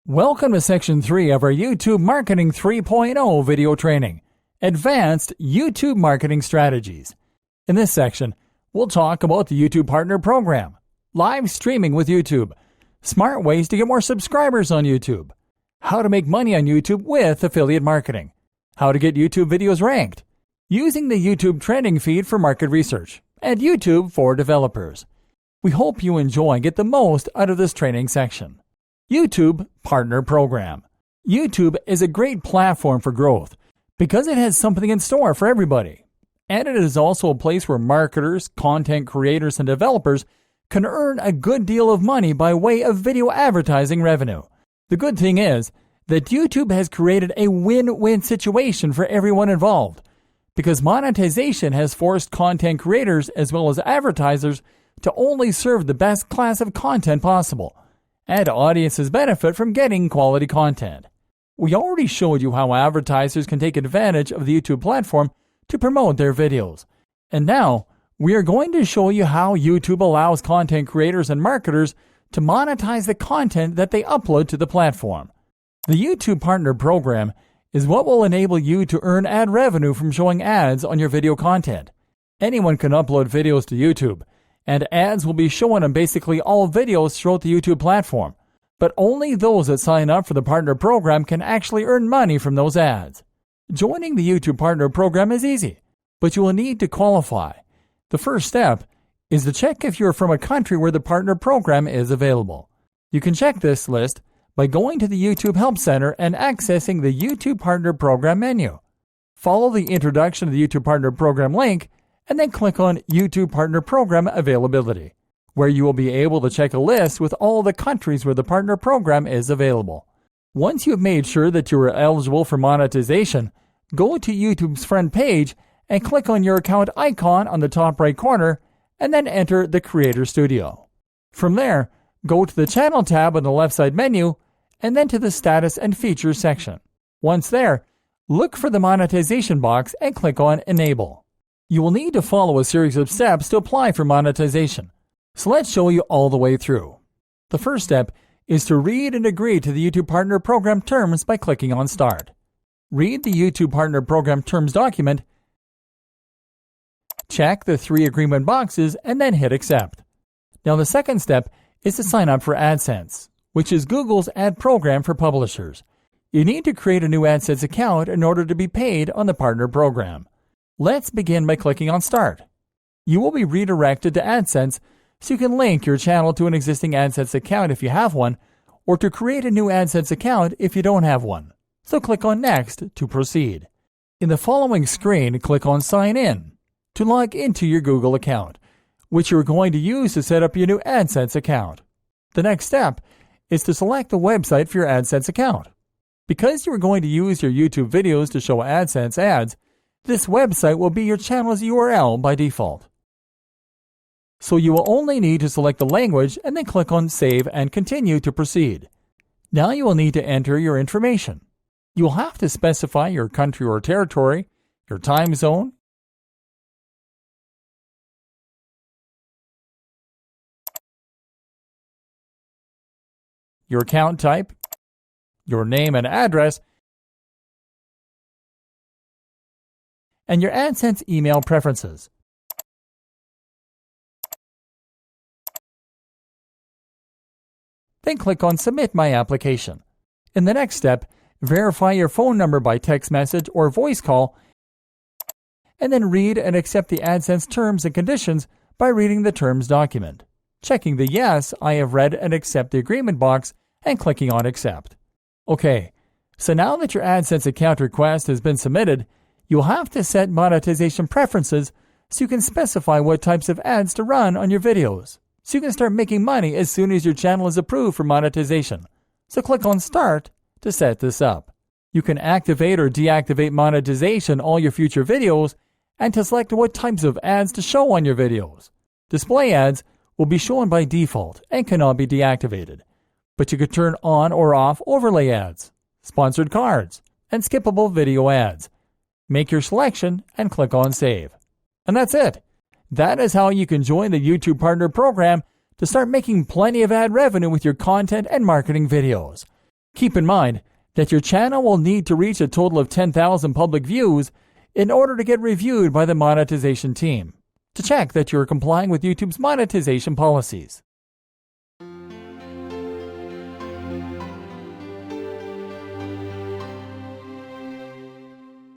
Welcome to Section 3 of our YouTube Marketing 3.0 video training, Advanced YouTube Marketing Strategies. In this section, we'll talk about the YouTube Partner Program, live streaming with YouTube, smart ways to get more subscribers on YouTube, how to make money on YouTube with affiliate marketing, how to get YouTube videos ranked, using the YouTube trending feed for market research, and YouTube for developers. We hope you enjoy and get the most out of this training section. YouTube Partner Program. YouTube is a great platform for growth because it has something in store for everybody. And it is also a place where marketers, content creators, and developers can earn a good deal of money by way of video advertising revenue. The good thing is that YouTube has created a win-win situation for everyone involved because monetization has forced content creators as well as advertisers to only serve the best class of content possible. And audiences benefit from getting quality content. We already showed you how advertisers can take advantage of the YouTube platform to promote their videos. And now, we are going to show you how YouTube allows content creators and marketers to monetize the content that they upload to the platform. The YouTube Partner Program is what will enable you to earn ad revenue from showing ads on your video content. Anyone can upload videos to YouTube, and ads will be shown on basically all videos throughout the YouTube platform. But only those that sign up for the Partner Program can actually earn money from those ads. Joining the YouTube Partner Program is easy, but you will need to qualify. The first step is to check if you're from a country where the Partner Program is available. You can check this list by going to the YouTube Help Center and accessing the YouTube Partner Program menu. Follow the Introduction to the YouTube Partner Program link and then click on YouTube Partner Program Availability, where you will be able to check a list with all the countries where the Partner Program is available. Once you have made sure that you are eligible for monetization, go to YouTube's front page and click on your account icon on the top right corner and then enter the Creator Studio. From there, go to the Channel tab on the left side menu and then to the Status and Features section. Once there, look for the monetization box and click on Enable. You will need to follow a series of steps to apply for monetization. So let's show you all the way through. The first step is to read and agree to the YouTube Partner Program terms by clicking on Start. Read the YouTube Partner Program terms document, check the 3 agreement boxes, and then hit Accept. Now the second step is to sign up for AdSense, which is Google's ad program for publishers. You need to create a new AdSense account in order to be paid on the Partner Program. Let's begin by clicking on Start. You will be redirected to AdSense so you can link your channel to an existing AdSense account if you have one, or to create a new AdSense account if you don't have one. So click on Next to proceed. In the following screen, click on Sign In to log into your Google account, which you're going to use to set up your new AdSense account. The next step is to select the website for your AdSense account. Because you are going to use your YouTube videos to show AdSense ads, this website will be your channel's URL by default. So you will only need to select the language and then click on Save and Continue to proceed. Now you will need to enter your information. You will have to specify your country or territory, your time zone, your account type, your name and address, and your AdSense email preferences. Then click on Submit My Application. In the next step, verify your phone number by text message or voice call, and then read and accept the AdSense terms and conditions by reading the terms document, checking the Yes, I have read and accept the agreement box, and clicking on Accept. Okay, so now that your AdSense account request has been submitted, you'll have to set monetization preferences so you can specify what types of ads to run on your videos, so you can start making money as soon as your channel is approved for monetization. So click on Start to set this up. You can activate or deactivate monetization on all your future videos and to select what types of ads to show on your videos. Display ads will be shown by default and cannot be deactivated, but you could turn on or off overlay ads, sponsored cards, and skippable video ads. Make your selection and click on Save. And that's it. That is how you can join the YouTube Partner Program to start making plenty of ad revenue with your content and marketing videos. Keep in mind that your channel will need to reach a total of 10,000 public views in order to get reviewed by the monetization team to check that you're complying with YouTube's monetization policies.